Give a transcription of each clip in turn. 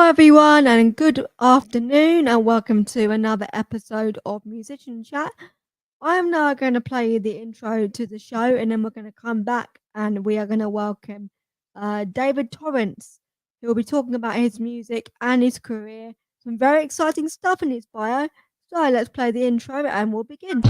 Everyone, and good afternoon, and welcome to another episode of Musician Chat. I am now going to play the intro to the show, and then we're going to come back and we are going to welcome David Torrance, who will be talking about his music and his career. Some very exciting stuff in his bio. So let's play the intro and we'll begin.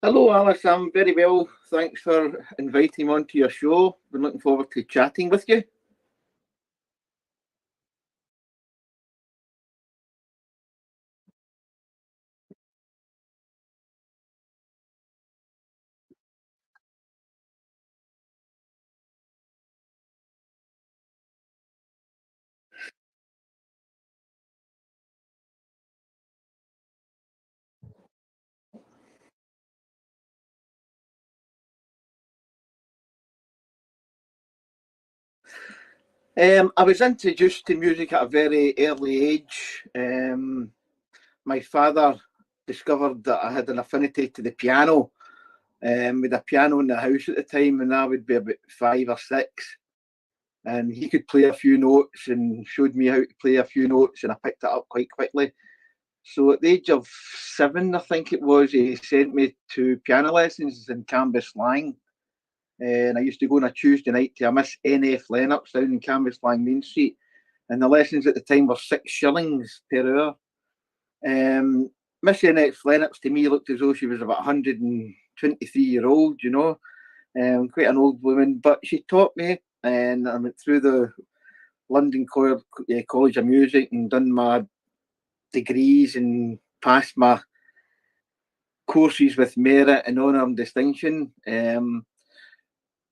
Hello, Alice. I'm very well. Thanks for inviting me onto your show. Been looking forward to chatting with you. I was introduced to music at a very early age. My father discovered that I had an affinity to the piano. With a piano in the house at the time, and I would be about 5 or 6. And he could play a few notes and showed me how to play a few notes, and I picked it up quite quickly. So at the age of 7, I think it was, he sent me to piano lessons in Cambuslang. And I used to go on a Tuesday night to a Miss N.F. Lennox down in Cambuslang Main Street. And the lessons at the time were 6 shillings per hour. Miss N.F. Lennox to me looked as though she was about 123-year-old, quite an old woman. But she taught me, and I went through the London College of Music and done my degrees and passed my courses with merit and honour and distinction.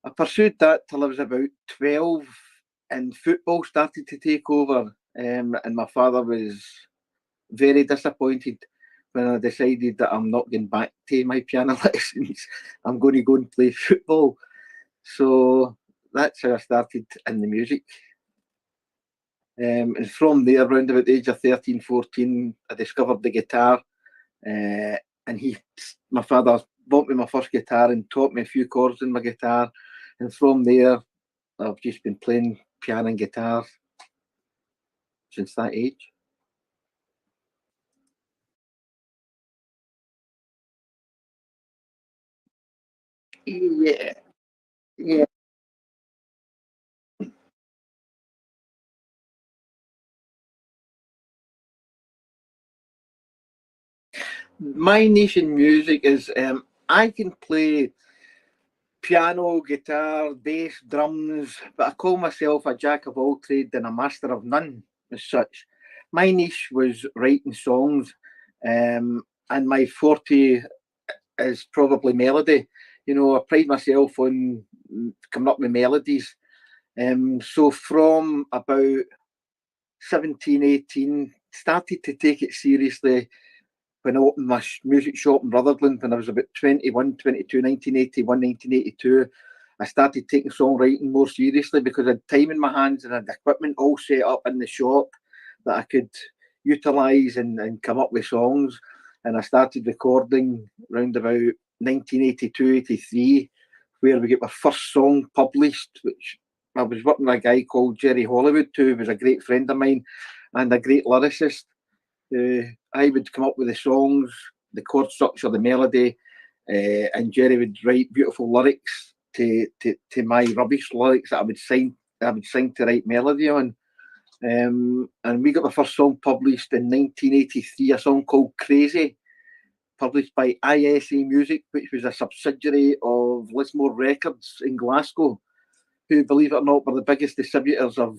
I pursued that till I was about 12, and football started to take over. And my father was very disappointed when I decided that I'm not going back to my piano lessons. I'm going to go and play football. So that's how I started in the music. And from there, around about the age of 13, 14, I discovered the guitar. And my father bought me my first guitar and taught me a few chords on my guitar. And from there, I've just been playing piano and guitar since that age. Yeah, yeah. My niche in music is I can play piano, guitar, bass, drums, but I call myself a jack of all trades and a master of none as such. My niche was writing songs, and my forte is probably melody. I pride myself on coming up with melodies. So from about 17, 18, started to take it seriously when I opened my music shop in Rutherglen when I was about 21, 22, 1981, 1982. I started taking songwriting more seriously because I had time in my hands and I had equipment all set up in the shop that I could utilise and come up with songs. And I started recording around about 1982, 83, where we get my first song published, which I was working with a guy called Jerry Hollywood, who was a great friend of mine and a great lyricist. I would come up with the songs, the chord structure, the melody, and Jerry would write beautiful lyrics to my rubbish lyrics that I would sing to write melody on. And we got the first song published in 1983, a song called Crazy. published by ISA Music, which was a subsidiary of Lismore Records in Glasgow, who, believe it or not, were the biggest distributors of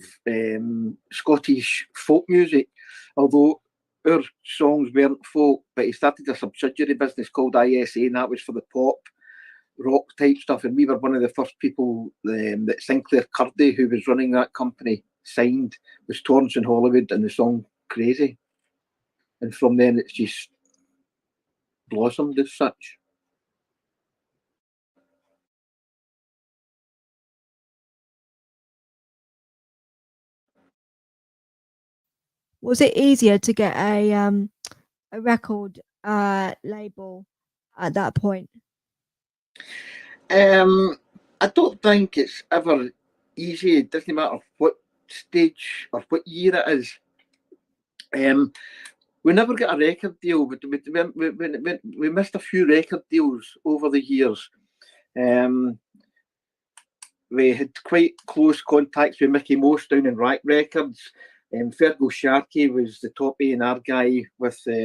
Scottish folk music. Although our songs weren't folk, but he started a subsidiary business called ISA, and that was for the pop, rock type stuff. And we were one of the first people that Sinclair Curdy, who was running that company, signed, was Torrance in Hollywood, and the song Crazy. And from then it's just blossomed as such. Was it easier to get a record label at that point? I don't think it's ever easy. It doesn't matter what stage or what year it is. We never got a record deal, but we missed a few record deals over the years. We had quite close contacts with Mickey Most down in Rack Records. Fergal Sharkey was the top A&R guy with, I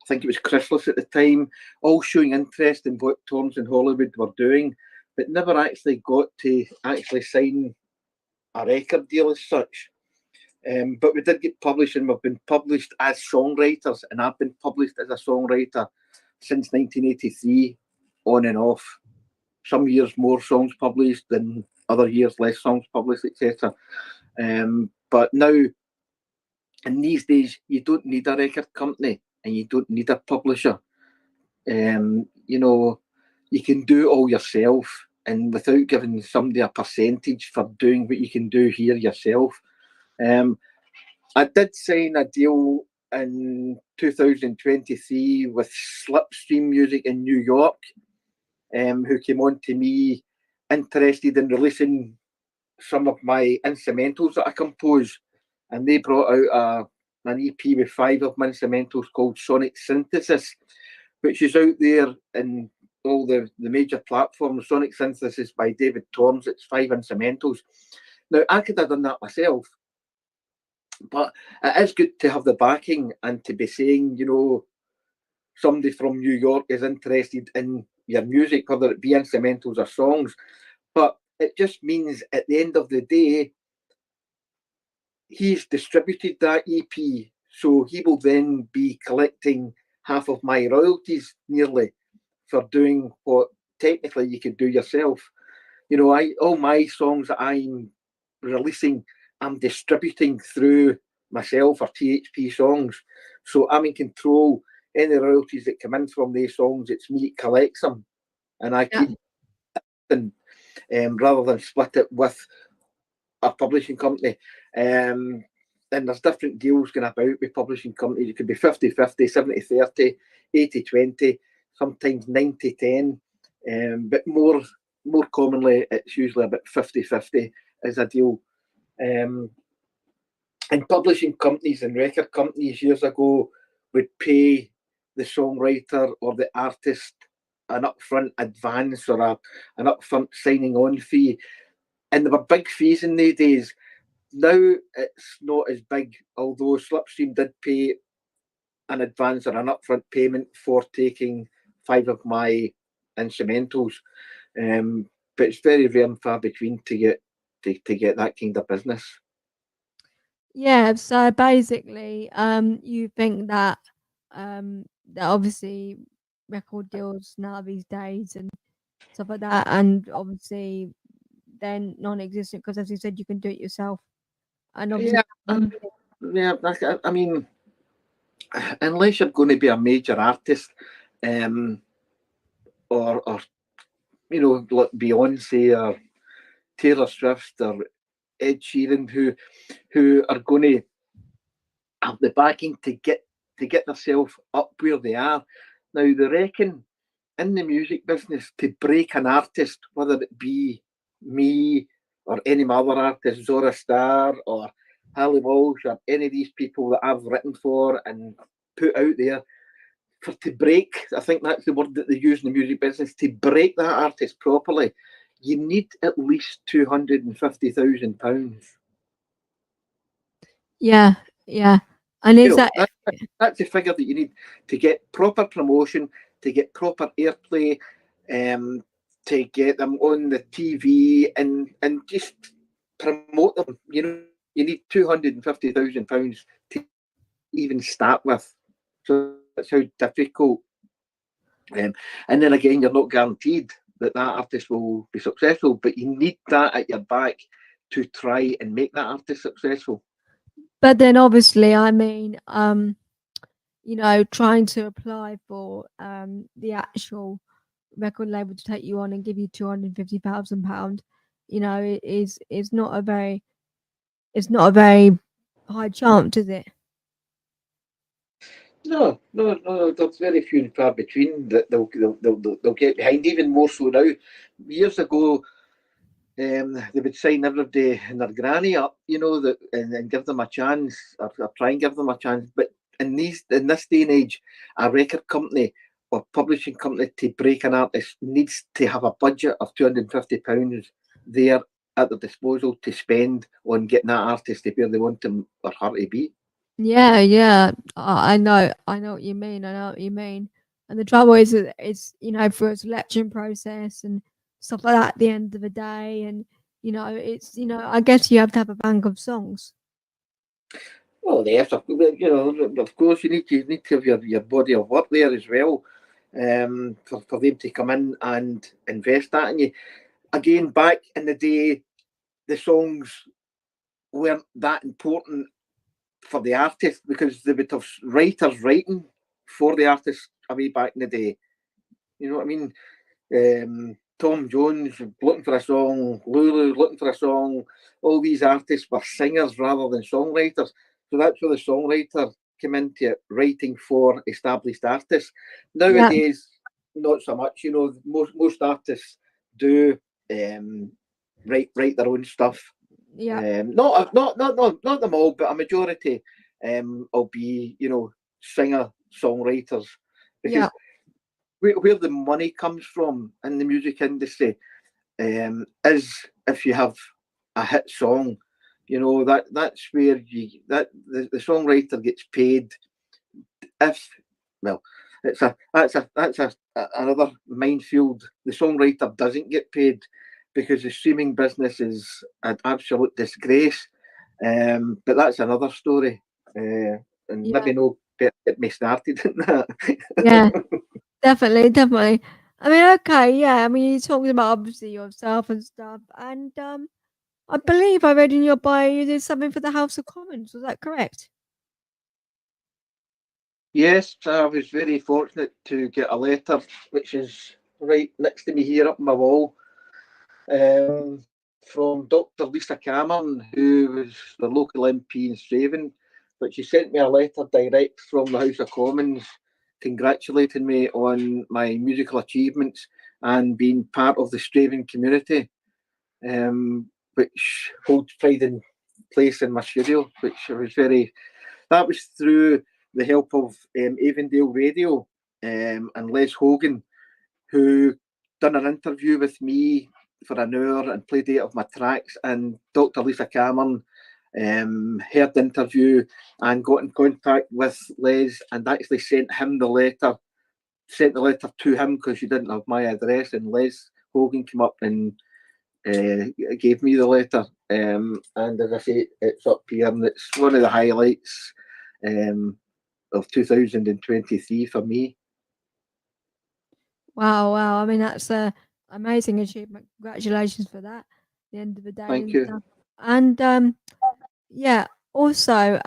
think it was Chrysalis at the time, all showing interest in what Torrance and Hollywood were doing, but never actually got to actually sign a record deal as such. But we did get published, and we've been published as songwriters, and I've been published as a songwriter since 1983, on and off. Some years more songs published, than other years less songs published, etc. But now, in these days, you don't need a record company and you don't need a publisher. You know, you can do it all yourself, and without giving somebody a percentage for doing what you can do here yourself. I did sign a deal in 2023 with Slipstream Music in New York, who came on to me interested in releasing some of my instrumentals that I compose, and they brought out an EP with 5 of my instrumentals called Sonic Synthesis, which is out there in all the major platforms. Sonic Synthesis by David Torrance. It's 5 instrumentals. Now, I could have done that myself, but it is good to have the backing and to be saying, you know, somebody from New York is interested in your music, whether it be instrumentals or songs. But it just means at the end of the day, he's distributed that EP, so he will then be collecting half of my royalties nearly for doing what technically you could do yourself. You know, all my songs that I'm releasing, I'm distributing through myself or THP Songs. So I'm in control. Any royalties that come in from these songs, it's me that collects them. And I keep them, rather than split it with a publishing company. And there's different deals going about with publishing companies. It could be 50-50, 70-30, 80-20, sometimes 90-10. But more commonly, it's usually about 50-50 as a deal. And publishing companies and record companies years ago would pay the songwriter or the artist an upfront advance or an upfront signing on fee. And there were big fees in the days. Now it's not as big, although Slipstream did pay an advance or an upfront payment for taking 5 of my instrumentals. But it's very rare and far between to get that kind of business. Yeah, so basically, you think that that obviously record deals now these days and stuff like that, and obviously then non-existent because, as you said, you can do it yourself. And obviously, yeah, I mean, unless you're going to be a major artist, or you know, like Beyonce or Taylor Swift or Ed Sheeran, who are going to have the backing to get themselves up where they are. Now, they reckon in the music business, to break an artist, whether it be me or any other artist, Zora Starr or Hallie Walsh or any of these people that I've written for and put out there, for to break, I think that's the word that they use in the music business, to break that artist properly, you need at least £250,000. yeah, And is Well, that that's the figure that you need to get proper promotion, to get proper airplay, um, to get them on the TV and just promote them. You know, you need £250,000 to even start with. So that's how difficult. Um, and then again, you're not guaranteed that that artist will be successful, but you need that at your back to try and make that artist successful. but then obviously I mean trying to apply for the actual record label to take you on and give you £250,000, is not a very high chance, is it? No, no, no. There's very few and far between that they'll get behind. Even more so now. Years ago, they would sign everybody and their granny up, that and give them a chance, or try and give them a chance. But in this day and age, a record company or publishing company to break an artist needs to have a budget of £250 there at their disposal to spend on getting that artist to where they want him or her to be. Yeah, yeah. I know what you mean. I know what you mean. And the trouble is, that it's for a selection process and stuff like that at the end of the day, and it's I guess you have to have a bank of songs. Well, they have to, of course, you need to have your body of work there as well, for them to come in and invest that in you. Again, back in the day, the songs weren't that important for the artist because they would have writers writing for the artist away back in the day. You know what I mean? Tom Jones looking for a song, Lulu looking for a song. All these artists were singers rather than songwriters. So that's where the songwriter came into it, writing for established artists. Yeah, Nowadays, not so much. Most artists do um, write their own stuff. yeah, Not them all, but a majority will be singer songwriters yeah, because where the money comes from in the music industry is if you have a hit song. That's where the songwriter gets paid. If well, that's another minefield. The songwriter doesn't get paid because the streaming business is an absolute disgrace. But that's another story, and yeah, maybe no get me started in that. yeah. Definitely, definitely. I mean, okay, yeah. I mean, you're talking about obviously yourself and stuff, and I believe I read in your bio you did something for the House of Commons. Was that correct? Yes, I was very fortunate to get a letter, which is right next to me here up on my wall, from Dr. Lisa Cameron, who was the local MP in Straven. But she sent me a letter direct from the House of Commons congratulating me on my musical achievements and being part of the Straven community, which holds pride in place in my studio, which I was very that was through the help of Avondale Radio and Les Hogan, who done an interview with me for an hour and played 8 of my tracks. And Dr. Lisa Cameron heard the interview and got in contact with Les and actually sent the letter to him because she didn't have my address. And Les Hogan came up and gave me the letter. And as I say, it's up here, and it's one of the highlights um, of 2023 for me. Wow, wow. I mean, that's a amazing achievement. Congratulations for that. At the end of the day Thank and you. stuff. And yeah. Also,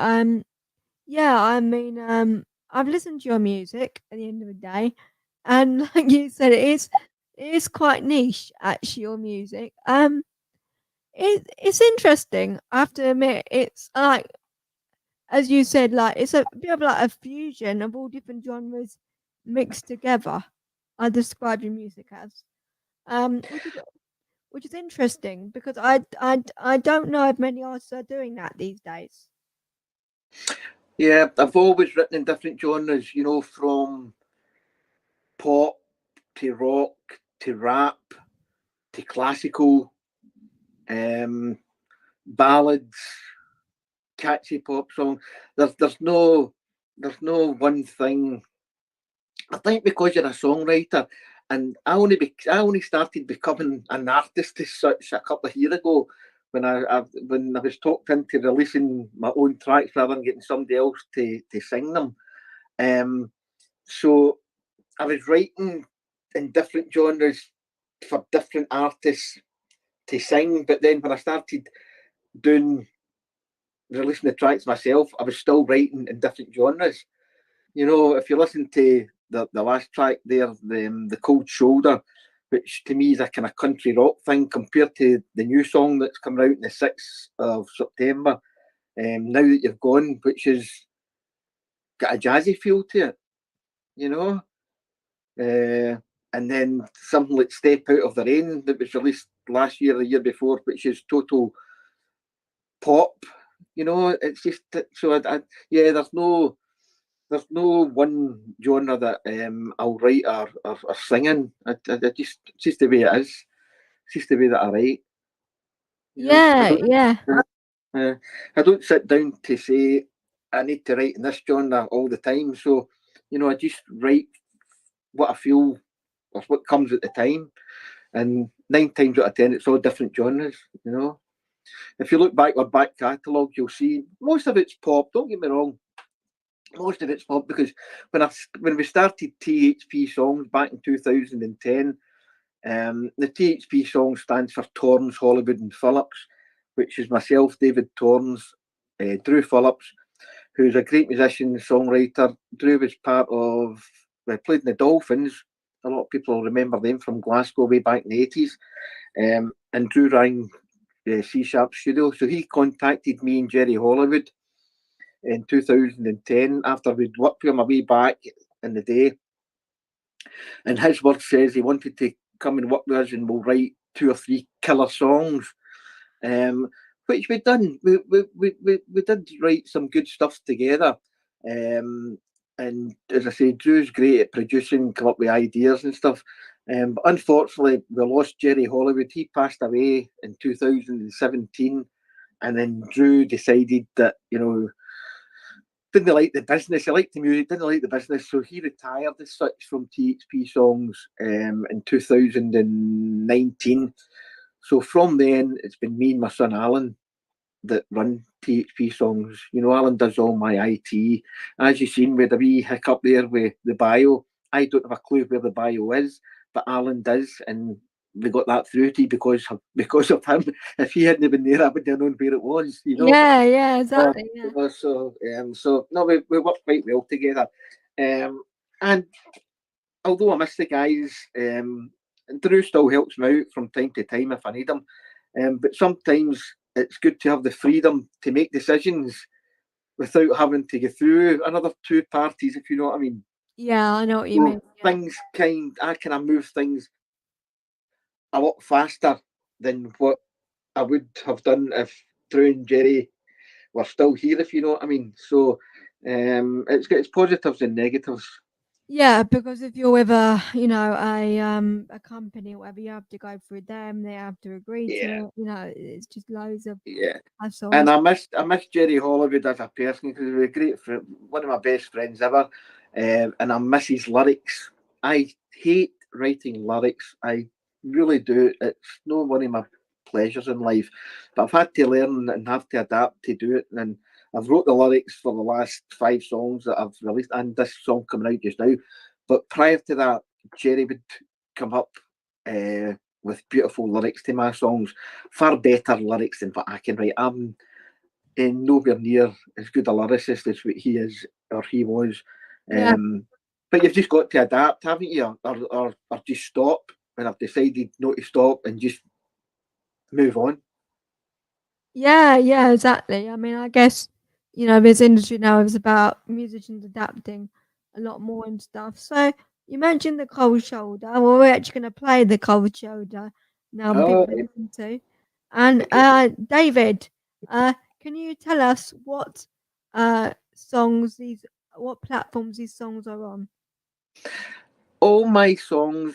yeah. I mean, I've listened to your music at the end of the day, and like you said, it is quite niche. Actually, your music. It's interesting. I have to admit, it's like as you said, like it's a bit of like a fusion of all different genres mixed together. I describe your music as, which is interesting because I don't know if many artists are doing that these days. Yeah, I've always written in different genres, from pop to rock to rap to classical, um, ballads, catchy pop song. There's no one thing. I think because you're a songwriter, and I only started becoming an artist as such a couple of years ago when I was talked into releasing my own tracks rather than getting somebody else to sing them. Um, so I was writing in different genres for different artists to sing, but then when I started doing releasing the tracks myself, I was still writing in different genres. If you listen to the last track there, the Cold Shoulder, which to me is a kind of country rock thing compared to the new song that's coming out on the 6th of September, Now That You've Gone, which has got a jazzy feel to it, you know. And then something like Step Out of the Rain that was released last year, the year before, which is total pop. It's just so yeah. There's no one genre that I'll write or sing in. It's just the way it is. It's just the way that I write. You know, I Yeah, don't yeah. uh, I don't sit down to say I need to write in this genre all the time. So, I just write what I feel or what comes at the time. And 9 times out of 10, it's all different genres. If you look back our back catalogue, you'll see most of it's pop. Don't get me wrong, most of it's pop because when we started THP songs back in 2010, the THP song stands for Torrance, Hollywood and Phillips, which is myself, David Torrance, Drew Phillips, who's a great musician, songwriter. Drew was part of, we played in the Dolphins. A lot of people remember them from Glasgow way back in the 80s. And Drew rang C Sharp Studio. So he contacted me and Jerry Hollywood in 2010 after we'd worked with him a way back in the day. And his word says he wanted to come and work with us and we'll write 2 or 3 killer songs, which we done. We did write some good stuff together. And as I say, Drew's great at producing, come up with ideas and stuff. But unfortunately, we lost Jerry Hollywood. He passed away in 2017. And then Drew decided that, didn't like the business. He liked the music, didn't like the business, so he retired as such from THP Songs in 2019. So from then, it's been me and my son Alan that run THP Songs. Alan does all my IT. As you've seen with the wee hiccup there with the bio, I don't have a clue where the bio is, but Alan does, and we got that through to you because of him. If he hadn't been there, I wouldn't have known where it was. Yeah, yeah, Uh, exactly. Yeah. so no, we work quite well together. And although I miss the guys, Drew still helps me out from time to time if I need him. But sometimes it's good to have the freedom to make decisions without having to go through another 2 parties, if you know what I mean. Yeah, I know what you So mean. Yeah. I kind of move things a lot faster than what I would have done if Drew and Jerry were still here, if you know what I mean. So it's got its positives and negatives. Yeah, because if you're with a company or whatever, you have to go through them. They have to agree to Yeah, it. It's just loads of yeah. hassle And and I miss Jerry Hollywood as a person because he was a great friend, one of my best friends ever. And I miss his lyrics. I hate writing lyrics. I really do. It's not one of my pleasures in life. But I've had to learn and have to adapt to do it. And I've wrote the lyrics for the last 5 songs that I've released, and this song coming out just now. But prior to that, Jerry would come up with beautiful lyrics to my songs, far better lyrics than what I can write. I'm nowhere near as good a lyricist as what he is or he was. yeah. But you've just got to adapt, haven't you? Or just stop when I've decided not to stop and just move on. Yeah, yeah, exactly. I mean, I guess, this industry now is about musicians adapting a lot more and stuff. So you mentioned the cold shoulder. Well, we're actually going to play the cold shoulder now and Oh, people to listen to. And okay. David, can you tell us songs what platforms these songs are on? All my songs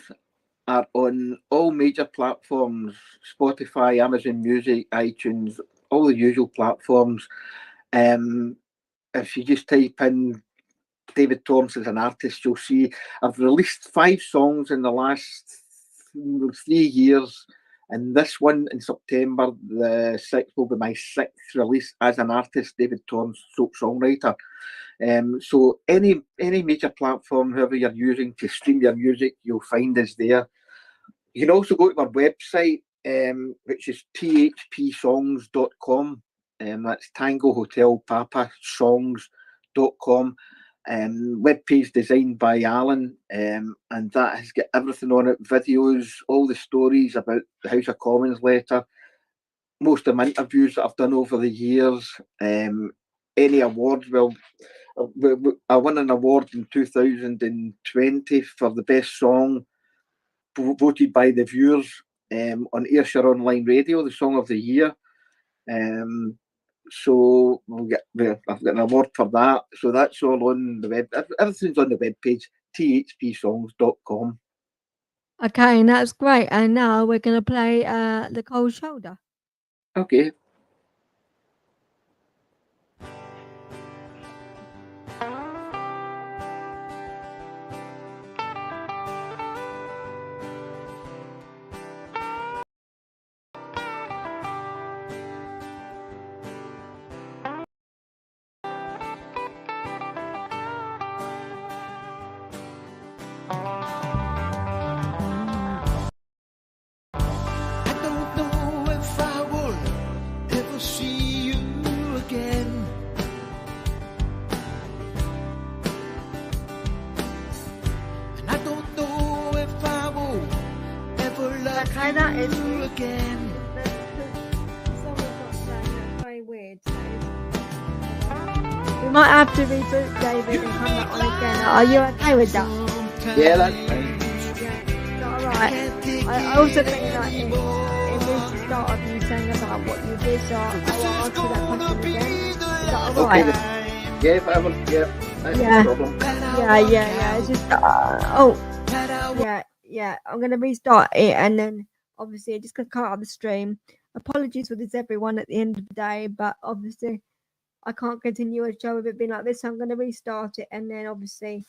are on all major platforms: Spotify, Amazon Music, iTunes, all the usual platforms. If you just type in David Torrance as an artist, you'll see I've released 5 songs in the last 3 years, and this one in September, the 6th, will be my 6th release as an artist, David Torrance, folk songwriter. So any major platform, whoever you're using to stream your music, you'll find us there. You can also go to our website, which is thpsongs.com. That's Tango Hotel Papa Songs.com. Webpage designed by Alan, and that has got everything on it, videos, all the stories about the House of Commons letter, most of my interviews that I've done over the years, any awards. Well, I won an award in 2020 for the best song voted by the viewers on Ayrshire Online Radio, the Song of the Year. So I've got an award for that. So that's all on the web. Everything's on the webpage, thpsongs.com. Okay, and that's great. And now we're going to play The Cold Shoulder. Okay. Okay, that is again. Very weird. We might have to reboot David and come back on again. Are you okay with that? Yeah, that's fine. Yeah, alright. I also think that if we start of you saying about what you did, so I will ask you that question again. Is that alright? Okay, yeah, if I ever, that's Yeah. no problem. Yeah. It's just yeah. I'm gonna restart it, and then obviously it just gonna cut out the stream. Apologies for this, everyone, at the end of the day, but obviously I can't continue a show with it being like this. So I'm gonna restart it, and then obviously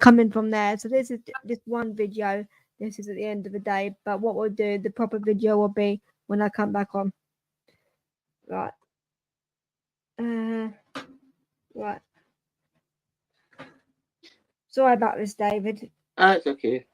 coming from there. So this is just one video. This is at the end of the day, but what we'll do, the proper video will be when I come back on. Right. Right. Sorry about this, David. It's okay.